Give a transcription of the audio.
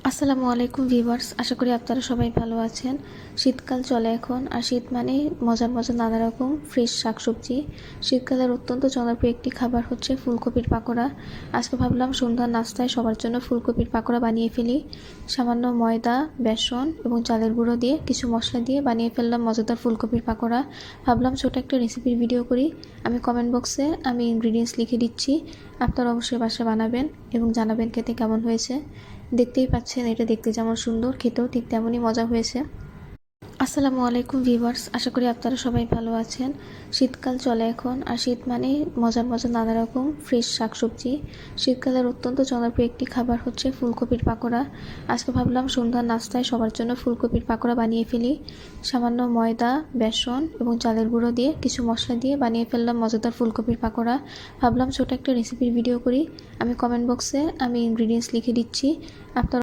আসসালামু আলাইকুম ভিউয়ার্স, আশা করি আপনারা সবাই ভালো আছেন। শীতকাল চলে এখন, আর শীত মানে মজার মজার নানা রকম ফ্রেশ শাকসবজি। শীতকালের অত্যন্ত জনপ্রিয় একটি খাবার হচ্ছে ফুলকপির পাকোড়া। আজকে ভাবলাম সন্ধ্যার নাস্তায় সবার জন্য ফুলকপির পাকোড়া বানিয়ে ফেলি। সামান্য ময়দা, বেসন এবং চালের গুঁড়ো দিয়ে কিছু মশলা দিয়ে বানিয়ে ফেললাম মজাদার ফুলকপির পাকোড়া। ভাবলাম ছোট একটা রেসিপির ভিডিও করি। আমি কমেন্ট বক্সে ইনগ্রিডিয়েন্টস লিখে দিচ্ছি, আপনারা অবশ্যই বাসায় বানাবেন এবং জানাবেন খেতে কেমন হয়েছে। দেখতেই পাচ্ছেন, এটা দেখতে যেমন সুন্দর, খেতেও ঠিক তেমনই মজা হয়েছে। আসসালামু আলাইকুম ভিউয়ার্স, আশা করি আপনারা সবাই ভালো আছেন। শীতকাল চলে এখন, আর শীত মানে মজার মজার নানা রকম ফ্রেশ শাকসবজি। শীতকালের অত্যন্ত জনপ্রিয় একটি খাবার হচ্ছে ফুলকপির পাকোড়া। আজকে ভাবলাম সন্ধ্যার নাস্তায় সবার জন্য ফুলকপির পাকোড়া বানিয়ে ফেলি। সামান্য ময়দা, বেসন এবং চালের গুঁড়ো দিয়ে কিছু মশলা দিয়ে বানিয়ে ফেললাম মজাদার ফুলকপির পাকোড়া। ভাবলাম ছোট একটা রেসিপির ভিডিও করি। আমি কমেন্ট বক্সে ইনগ্রিডিয়েন্টস লিখে দিচ্ছি, আপনারা